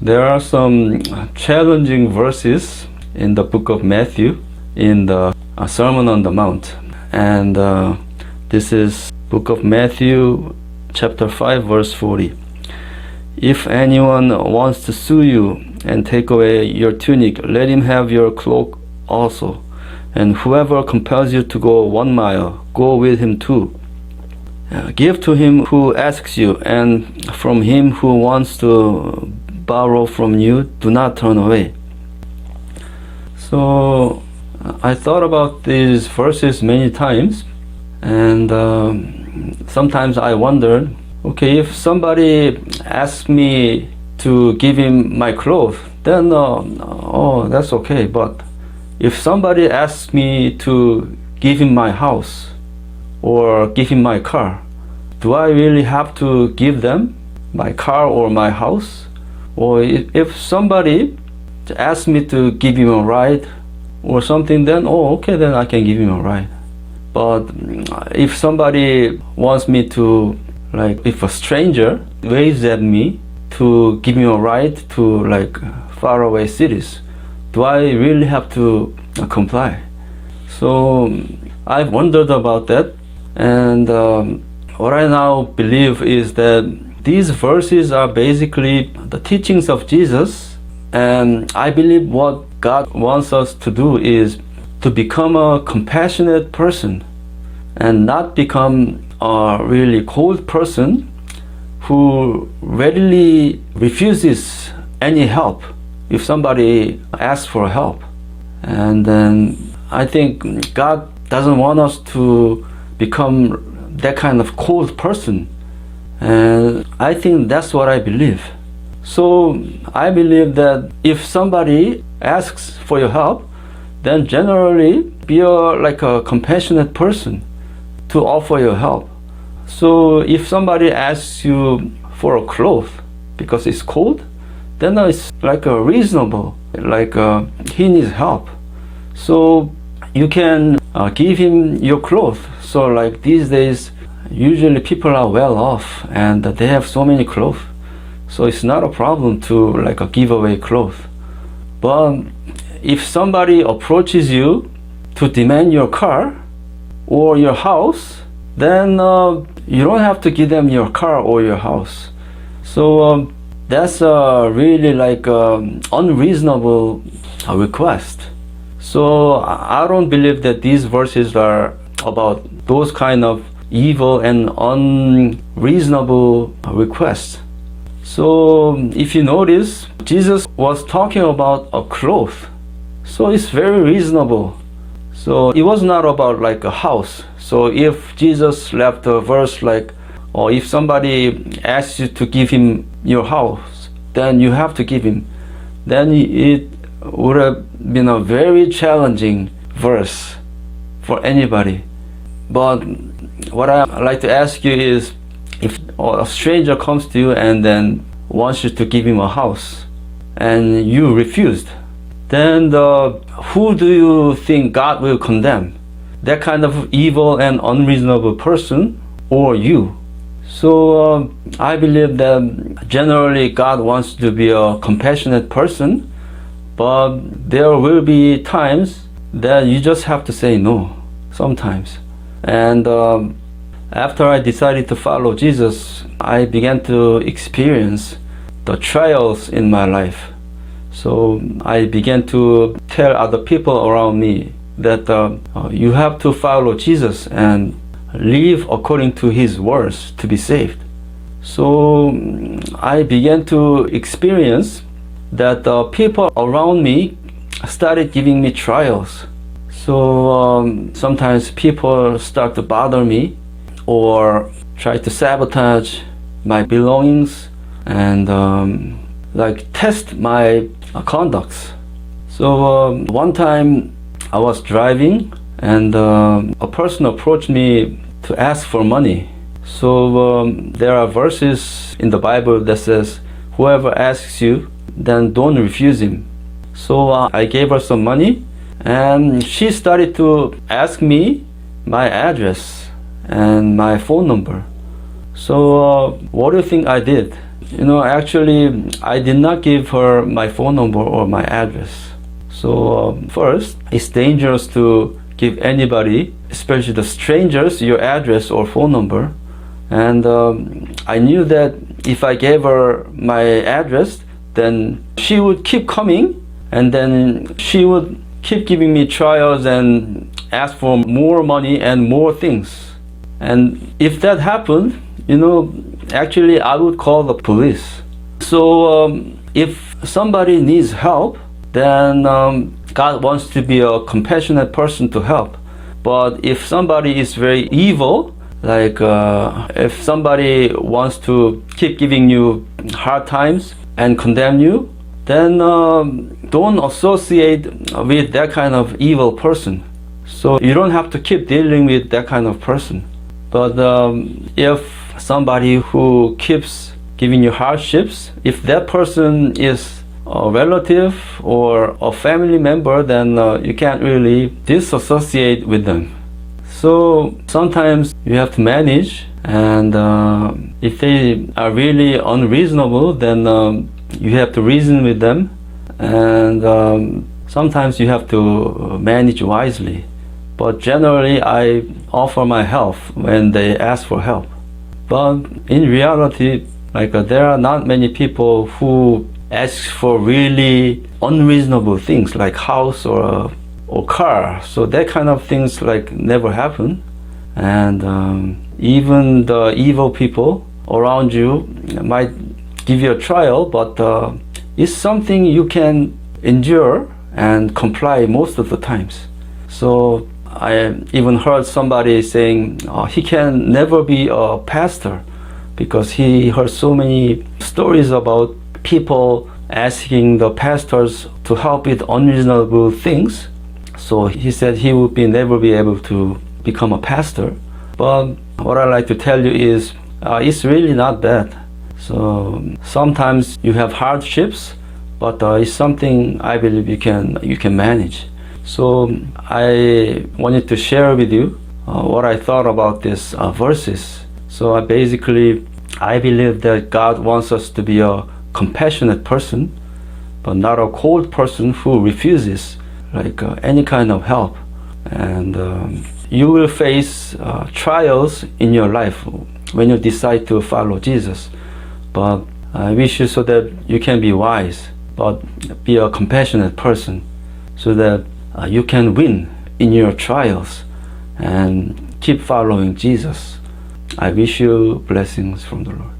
There are some challenging verses in the book of Matthew in the Sermon on the Mount. And this is book of Matthew chapter 5 verse 40. If anyone wants to sue you and take away your tunic, let him have your cloak also. And whoever compels you to go 1 mile, go with him 2. Give to him who asks you, and from him who wants to borrow from you, do not turn away. So I thought about these verses many times, and sometimes I wondered, okay, if somebody asks me to give him my clothes, then that's okay. But if somebody asks me to give him my house or give him my car, do I really have to give them my car or my house? Or if somebody asks me to give him a ride or something, then okay, then I can give him a ride. But if somebody wants me to, like, if a stranger waves at me to give me a ride to like faraway cities, do I really have to comply? So I've wondered about that, and what I now believe is that these verses are basically the teachings of Jesus, and I believe what God wants us to do is to become a compassionate person and not become a really cold person who readily refuses any help if somebody asks for help. And then I think God doesn't want us to become that kind of cold person. And I think that's what I believe. So I believe that if somebody asks for your help, then generally be like a compassionate person to offer your help. So if somebody asks you for a cloth because it's cold, then it's like a reasonable, like he needs help. So you can give him your clothes. So like these days, usually people are well off and they have so many clothes. So it's not a problem to like give away clothes. But if somebody approaches you to demand your car or your house, then you don't have to give them your car or your house. So that's a really like unreasonable request. So I don't believe that these verses are about those kind of evil and unreasonable requests. So if you notice, Jesus was talking about a cloth. So it's very reasonable. So it was not about like a house. So if Jesus left a verse like, or if somebody asks you to give him your house, then you have to give him, then it would have been a very challenging verse for anybody. But what I'd like to ask you is, if a stranger comes to you and then wants you to give him a house and you refused, then who do you think God will condemn? That kind of evil and unreasonable person or you? So I believe that generally God wants to be a compassionate person, but there will be times that you just have to say no sometimes. And after I decided to follow Jesus, I began to experience the trials in my life. So I began to tell other people around me that you have to follow Jesus and live according to his words to be saved. So I began to experience that people around me started giving me trials. So sometimes people start to bother me or try to sabotage my belongings and like test my conducts. So one time I was driving and a person approached me to ask for money. So there are verses in the Bible that says, whoever asks you, then don't refuse him. So I gave her some money, and she started to ask me my address and my phone number. So what do you think I did? Actually, I did not give her my phone number or my address. So first, it's dangerous to give anybody, especially the strangers, your address or phone number. And I knew that if I gave her my address, then she would keep coming, and then she would keep giving me trials and ask for more money and more things. And if that happened, actually I would call the police. So if somebody needs help, then God wants to be a compassionate person to help. But if somebody is very evil, like if somebody wants to keep giving you hard times and condemn you, then don't associate with that kind of evil person. So you don't have to keep dealing with that kind of person. But if somebody who keeps giving you hardships, if that person is a relative or a family member, then you can't really disassociate with them. So sometimes you have to manage, and if they are really unreasonable, then you have to reason with them, and sometimes you have to manage wisely. But generally I offer my help when they ask for help. But in reality, there are not many people who ask for really unreasonable things like house or car. So that kind of things never happen. And even the evil people around you might give you a trial, but it's something you can endure and comply most of the times. So I even heard somebody saying he can never be a pastor because he heard so many stories about people asking the pastors to help with unreasonable things. So he said he would never be able to become a pastor. But what I like to tell you is it's really not bad. So sometimes you have hardships, but it's something I believe you can manage. So I wanted to share with you what I thought about these verses. So I believe that God wants us to be a compassionate person, but not a cold person who refuses any kind of help. And you will face trials in your life when you decide to follow Jesus. But I wish you so that you can be wise, but be a compassionate person, so that you can win in your trials and keep following Jesus. I wish you blessings from the Lord.